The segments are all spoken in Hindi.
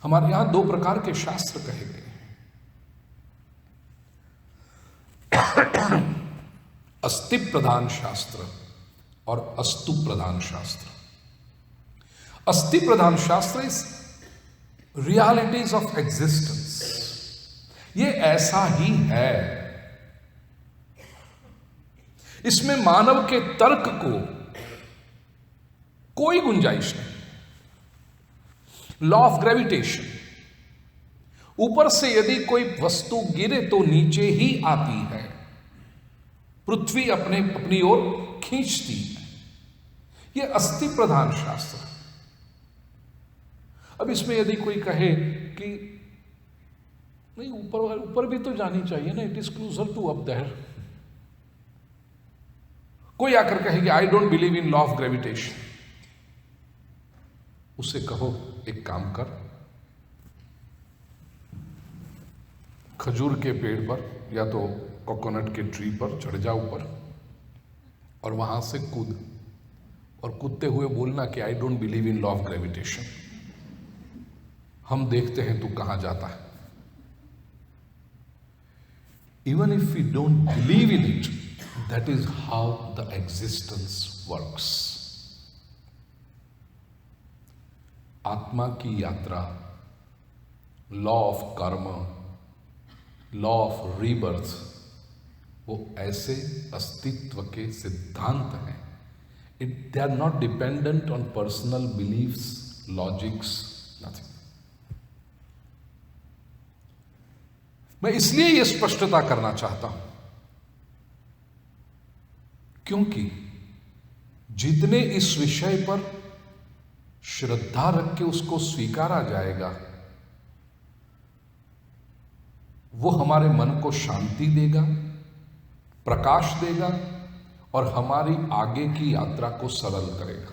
हमारे यहां दो प्रकार के शास्त्र कहे गए हैं, अस्ति प्रधान शास्त्र और अस्तु प्रधान शास्त्र। अस्ति प्रधान शास्त्र इज रियलिटीज ऑफ एग्जिस्टेंस, ये ऐसा ही है। इसमें मानव के तर्क को कोई गुंजाइश नहीं। लॉ ऑफ ग्रेविटेशन, ऊपर से यदि कोई वस्तु गिरे तो नीचे ही आती है, पृथ्वी अपनी ओर खींचती है। यह अस्ति प्रधान शास्त्र। अब इसमें यदि कोई कहे कि नहीं, ऊपर भी तो जानी चाहिए ना, it is closer to up there. कोई आकर कहे कि I don't believe in law of gravitation, उसे कहो एक काम कर, खजूर के पेड़ पर या तो कोकोनट के ट्री पर चढ़ जा ऊपर और वहां से कूद, और कूदते हुए बोलना कि I don't believe in law of gravitation, हम देखते हैं तू कहां जाता है। Even if we don't believe in it, that is how the existence works. आत्मा की यात्रा, law of karma, law of rebirth, वो ऐसे अस्तित्व के सिद्धांत हैं। They are not dependent on personal beliefs, logics, nothing. मैं इसलिए यह स्पष्टता करना चाहता हूं क्योंकि जितने इस विषय पर श्रद्धा रख के उसको स्वीकारा जाएगा, वो हमारे मन को शांति देगा, प्रकाश देगा और हमारी आगे की यात्रा को सरल करेगा।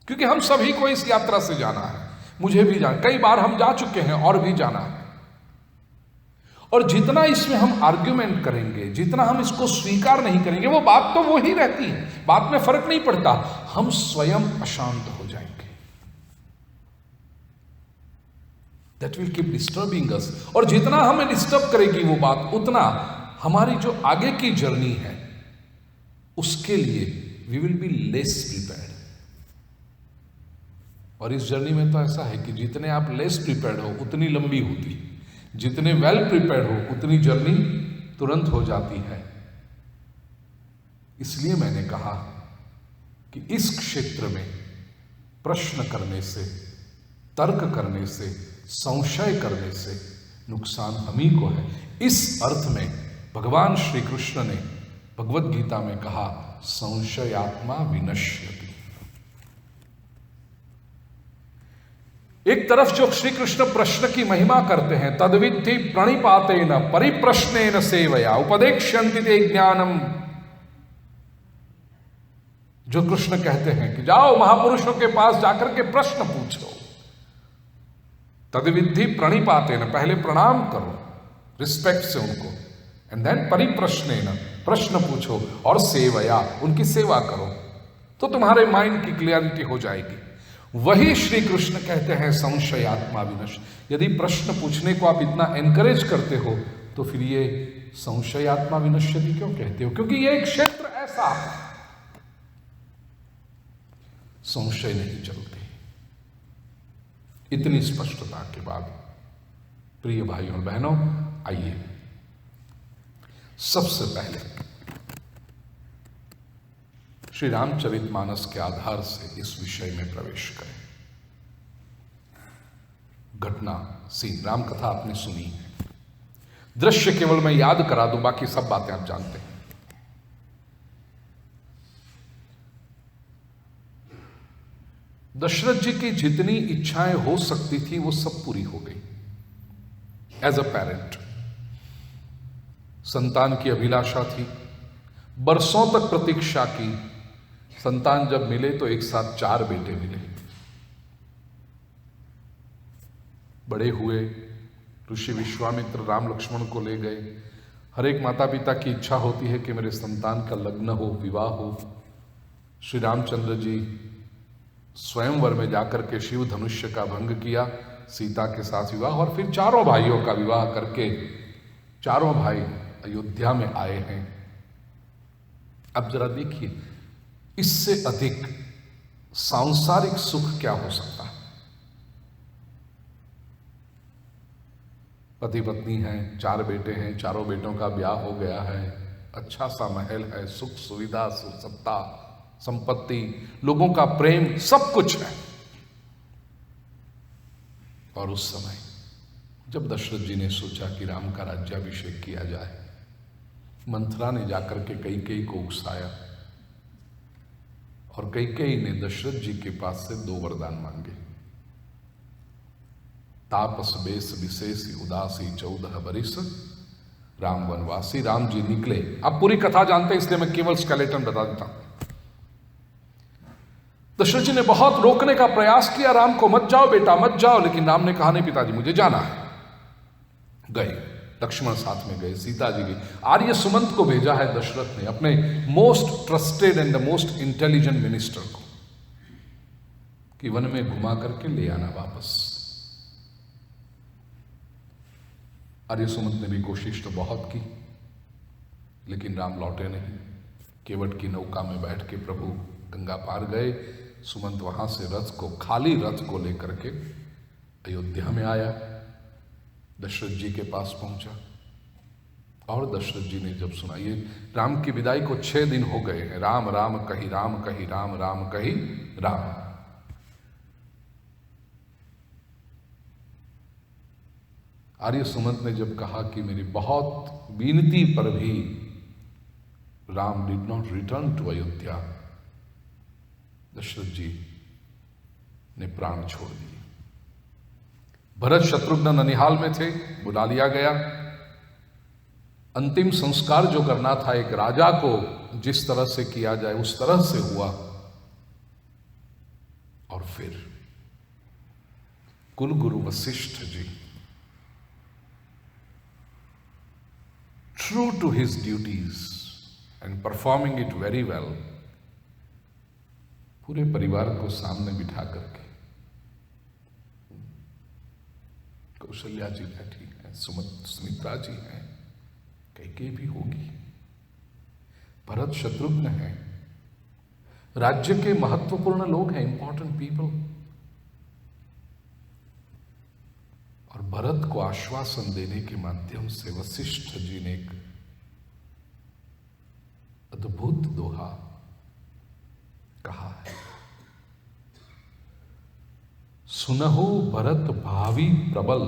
क्योंकि हम सभी को इस यात्रा से जाना है, मुझे भी जाना, कई बार हम जा चुके हैं और भी जाना है। और जितना इसमें हम आर्ग्यूमेंट करेंगे, जितना हम इसको स्वीकार नहीं करेंगे, वो बात तो वो ही रहती है, बात में फर्क नहीं पड़ता, हम स्वयं अशांत हो जाएंगे। That will keep disturbing us। और जितना हमें डिस्टर्ब करेगी वो बात, उतना हमारी जो आगे की जर्नी है उसके लिए we will be less prepared. और इस जर्नी में तो ऐसा है कि जितने आप लेस प्रिपेयर्ड हो उतनी लंबी होती, जितने वेल प्रिपेयर्ड हो उतनी जर्नी तुरंत हो जाती है। इसलिए मैंने कहा कि इस क्षेत्र में प्रश्न करने से, तर्क करने से, संशय करने से नुकसान हम ही को है। इस अर्थ में भगवान श्री कृष्ण ने भगवद गीता में कहा, संशयात्मा विनश्यति। एक तरफ जो श्री कृष्ण प्रश्न की महिमा करते हैं, तद्विद्धि प्रणिपातेन परिप्रश्नेन सेवया उपदेक्ष्यन्ति ते ज्ञानम, जो कृष्ण कहते हैं कि जाओ महापुरुषों के पास जाकर के प्रश्न पूछो। तद्विद्धि प्रणिपातेन, पहले प्रणाम करो रिस्पेक्ट से उनको, एंड देन परिप्रश्नेन, प्रश्न पूछो, और सेवया, उनकी सेवा करो, तो तुम्हारे माइंड की क्लियरिटी हो जाएगी। वही श्री कृष्ण कहते हैं संशयात्मा विनश्य। यदि प्रश्न पूछने को आप इतना एनकरेज करते हो तो फिर ये संशयात्मा विनश्यति क्यों कहते हो? क्योंकि ये एक क्षेत्र ऐसा है, संशय नहीं चलते। इतनी स्पष्टता के बाद प्रिय भाइयों और बहनों, आइए सबसे पहले श्री रामचरितमानस के आधार से इस विषय में प्रवेश करें। घटना सीन, राम कथा आपने सुनी है, दृश्य केवल मैं याद करा दूं, बाकी सब बातें आप जानते हैं। दशरथ जी की जितनी इच्छाएं हो सकती थी वो सब पूरी हो गई। एज अ पेरेंट, संतान की अभिलाषा थी, बरसों तक प्रतीक्षा की, संतान जब मिले तो एक साथ 4 बेटे मिले। बड़े हुए, ऋषि विश्वामित्र राम लक्ष्मण को ले गए। हर एक माता पिता की इच्छा होती है कि मेरे संतान का लग्न हो, विवाह हो। श्री रामचंद्र जी स्वयंवर में जाकर के शिव धनुष्य का भंग किया, सीता के साथ विवाह, और फिर चारों भाइयों का विवाह करके चारों भाई अयोध्या में आए हैं। अब जरा देखिए, इससे अधिक सांसारिक सुख क्या हो सकता है? पति पत्नी हैं, 4 बेटे हैं, चारों बेटों का ब्याह हो गया है, अच्छा सा महल है, सुख सुविधा, सत्ता, संपत्ति, लोगों का प्रेम, सब कुछ है। और उस समय जब दशरथ जी ने सोचा कि राम का राज्याभिषेक किया जाए, मंथरा ने जाकर के कैकेयी को उकसाया और कैकेयी ने दशरथ जी के पास से 2 वरदान मांगे। तापस बेस विशेष उदासी 14 बरिस, राम वनवासी। राम जी निकले। आप पूरी कथा जानते हैं, इसलिए मैं केवल स्केलेटन बता देता हूं। दशरथ जी ने बहुत रोकने का प्रयास किया, राम को मत जाओ बेटा मत जाओ, लेकिन राम ने कहा नहीं पिताजी मुझे जाना है। गए, लक्ष्मण साथ में गए, सीता जी गई। आर्य सुमंत को भेजा है दशरथ ने, अपने most trusted and the most intelligent minister को, कि वन में घुमा करके ले आना वापस। आर्य सुमंत ने भी कोशिश तो बहुत की, लेकिन राम लौटे नहीं। केवट की नौका में बैठ के प्रभु गंगा पार गए। सुमंत वहां से रथ को, खाली रथ को लेकर के अयोध्या में आया, दशरथ जी के पास पहुंचा। और दशरथ जी ने जब सुना, ये राम की विदाई को 6 दिन हो गए हैं, राम राम कही राम कही राम राम कही राम। आर्य सुमंत ने जब कहा कि मेरी बहुत विनती पर भी Ram did not return to Ayodhya, Dasharath ji ने प्राण छोड़ दिए। भरत शत्रुघ्न ननिहाल में थे, बुला लिया गया। अंतिम संस्कार जो करना था एक राजा को जिस तरह से किया जाए उस तरह से हुआ। और फिर कुलगुरु Vashishtha ji, true to his duties and performing it very well, पूरे परिवार को सामने बिठा करके, कौशल्या जी बैठी हैं, सुमित्रा जी हैं, कैकेयी भी होगी, भरत शत्रुघ्न हैं, राज्य के महत्वपूर्ण लोग हैं, इंपॉर्टेंट पीपल। और भरत को आश्वासन देने के माध्यम से वशिष्ठ जी ने एक अद्भुत दोहा कहा है। सुनहु भरत भावी प्रबल,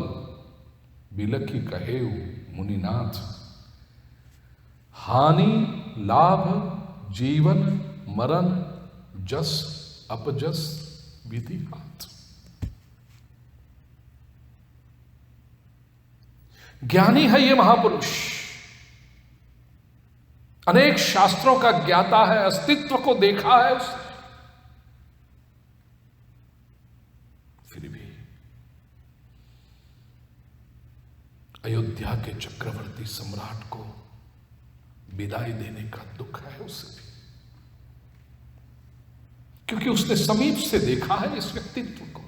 बिलखी कहेउ मुनिनाथ, हानि लाभ जीवन मरण, जस अपजस विधि हाथ। ज्ञानी है ये महापुरुष, अनेक शास्त्रों का ज्ञाता है, अस्तित्व को देखा है उसने, फिर भी अयोध्या के चक्रवर्ती सम्राट को विदाई देने का दुख है उसे भी, क्योंकि उसने समीप से देखा है इस व्यक्तित्व को।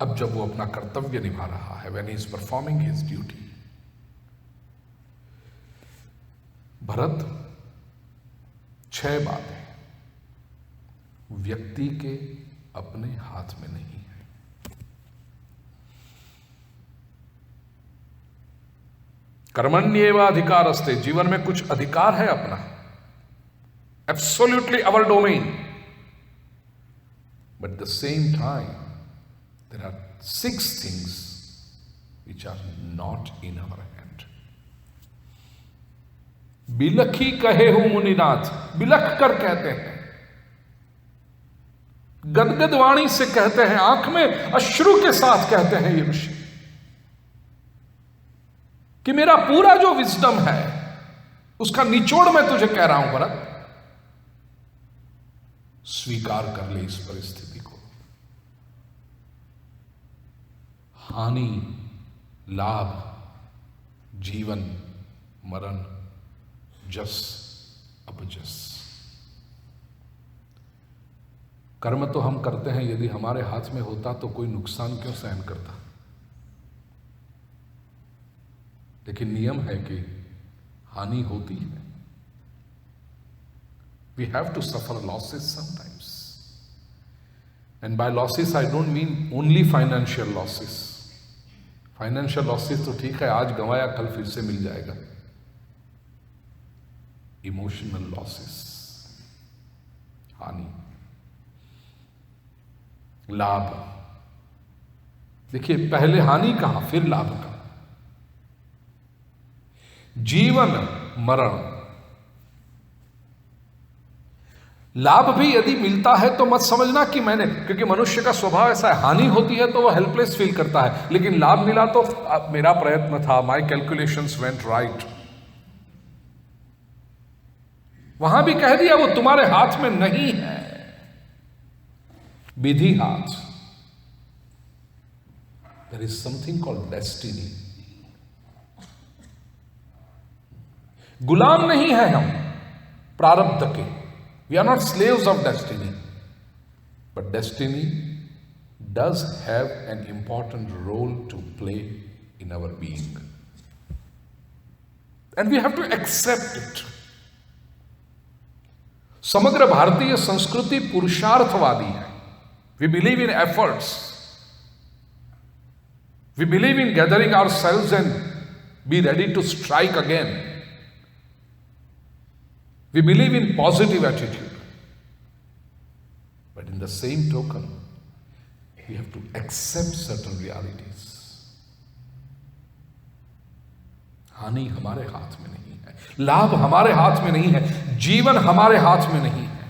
अब जब वो अपना कर्तव्य निभा रहा है, when he is performing his duty, Bharat 6 बातें व्यक्ति के अपने हाथ में नहीं है। कर्मण्येवाधिकारस्ते, जीवन में कुछ अधिकार है अपना, absolutely our domain, but the same time there are 6 things which are not in our hand. बिलखी कहे हूं मुनिनाथ, बिलख कर कहते हैं, गदगद वाणी से कहते हैं, आंख में अश्रु के साथ कहते हैं ये ऋषि, कि मेरा पूरा जो विजडम है उसका निचोड़ मैं तुझे कह रहा हूं भरत, स्वीकार कर ले इस परिस्थिति को। हानि लाभ जीवन मरण जस अपजस, कर्म तो हम करते हैं, यदि हमारे हाथ में होता तो कोई नुकसान क्यों सहन करता। लेकिन नियम है कि हानि होती है। We have to suffer losses sometimes. And by losses I don't mean only financial losses. Financial losses तो ठीक है, आज गंवाया कल फिर से मिल जाएगा। Emotional losses, हानि, लाभ। देखिए, पहले हानि कहा, फिर लाभ कहा। जीवन मरण, लाभ भी यदि मिलता है तो मत समझना कि मैंने, क्योंकि मनुष्य का स्वभाव ऐसा है, हानि होती है तो वह हेल्पलेस फील करता है, लेकिन लाभ मिला तो मेरा प्रयत्न था, माय कैलकुलेशंस वेंट राइट। वहां भी कह दिया वो तुम्हारे हाथ में नहीं है, विधि हाथ। There is something called destiny. गुलाम नहीं है हम प्रारब्ध के। We are not slaves of destiny, but destiny does have an important role to play in our being, and we have to accept it. समग्र भारतीय संस्कृति पुरुषार्थवादी है। We believe in efforts. We believe in gathering ourselves and be ready to strike again. We believe in positive attitude. But in the same token, we have to accept certain realities. हानि हमारे हाथ में नहीं है, लाभ हमारे हाथ में नहीं है, जीवन हमारे हाथ में नहीं है।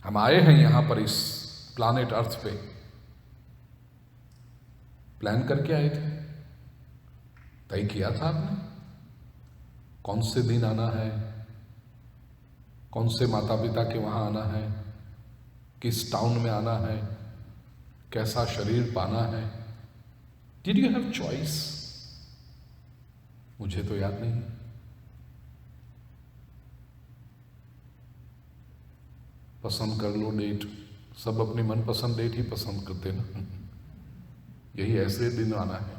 हम आए हैं यहां पर इस प्लैनेट अर्थ पे, प्लान करके आए थे, तय किया था आपने कौन से दिन आना है, कौन से माता पिता के वहां आना है, किस टाउन में आना है, कैसा शरीर पाना है। Did you have choice? मुझे तो याद नहीं। पसंद कर लो डेट, सब अपनी मनपसंद डेट ही पसंद करते ना। यही ऐसे दिन आना है।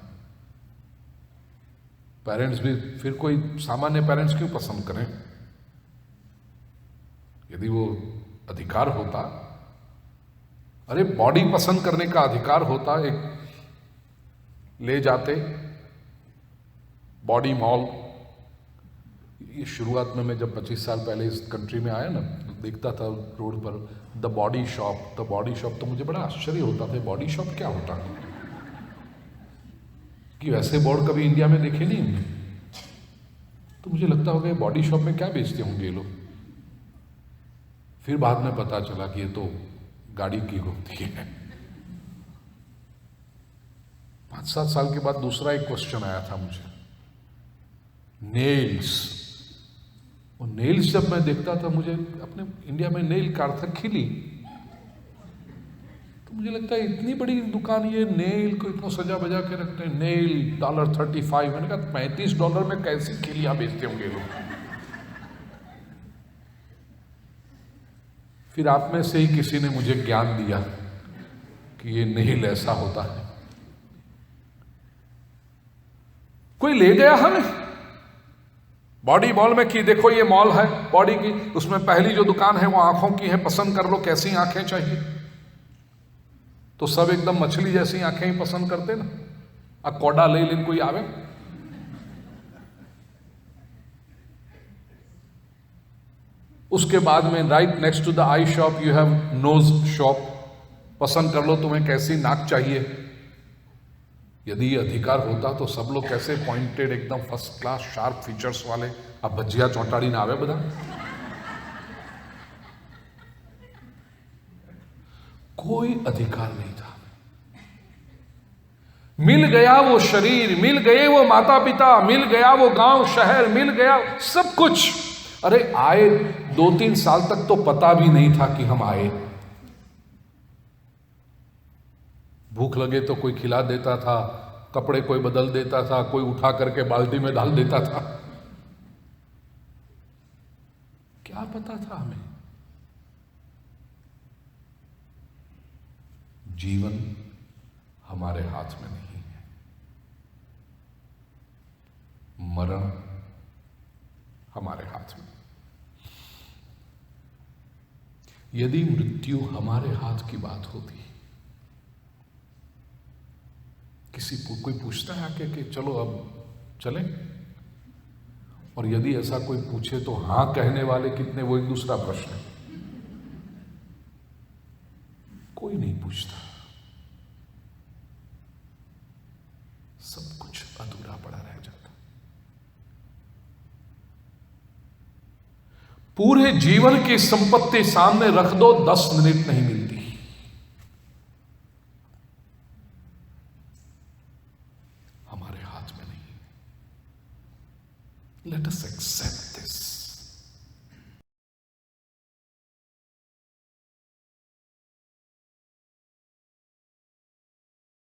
पेरेंट्स भी फिर कोई सामान्य पेरेंट्स क्यों पसंद करें? यदि वो अधिकार होता, अरे बॉडी पसंद करने का अधिकार होता, एक ले जाते बॉडी मॉल। ये शुरुआत में मैं जब 25 साल पहले इस कंट्री में आया ना, देखता था रोड पर the body shop, the body shop, तो मुझे बड़ा आश्चर्य होता था, बॉडी शॉप क्या होता है, कि वैसे बोर्ड कभी इंडिया में देखे नहीं होंगे। तो मुझे लगता होगा बॉडी शॉप में क्या बेचते होंगे ये लोग। फिर बाद में पता चला कि ये तो गाड़ी की होती है। 5-7 साल के बाद दूसरा एक क्वेश्चन आया था मुझे, नेल्स। वो नेल्स जब मैं देखता था, मुझे अपने इंडिया में नेल कार्थक खिली, तो मुझे लगता है इतनी बड़ी दुकान, ये नेल को इतना सजा बजा के रखते हैं, नेल $35। मैंने कहा $35 में कैसी खिलियां बेचते होंगे लोग। फिर आप में से ही किसी ने मुझे ज्ञान दिया कि ये नेल ऐसा होता है। कोई ले गया हमें बॉडी मॉल में कि देखो ये मॉल है बॉडी की, उसमें पहली जो दुकान है वो आंखों की है, पसंद कर लो कैसी आंखें चाहिए। तो सब एकदम मछली जैसी आंखें ही पसंद करते ना, अब कोडा ले लेन कोई आवे। उसके बाद में right next to the eye shop you have nose shop, पसंद कर लो तुम्हें कैसी नाक चाहिए। यदि अधिकार होता तो सब लोग कैसे पॉइंटेड एकदम फर्स्ट क्लास शार्प फीचर्स वाले, अब भजिया चौटाड़ी ना आवे बदा। कोई अधिकार नहीं था। मिल गया वो शरीर, मिल गए वो माता पिता, मिल गया वो गांव शहर, मिल गया सब कुछ। अरे आए 2-3 साल तक तो पता भी नहीं था कि हम आए। भूख लगे तो कोई खिला देता था, कपड़े कोई बदल देता था, कोई उठा करके बाल्टी में डाल देता था। क्या पता था हमें? जीवन हमारे हाथ में नहीं है, मरण हमारे हाथ में। यदि मृत्यु हमारे हाथ की बात होती, कोई पूछता है आके कि चलो अब चलें, और यदि ऐसा कोई पूछे तो हां कहने वाले कितने, वो एक दूसरा प्रश्न है। कोई नहीं पूछता, सब कुछ अधूरा पड़ा रह जाता। पूरे जीवन की संपत्ति सामने रख दो, 10 मिनट नहीं मिलती। हमारे हाथ में नहीं। Let us accept this.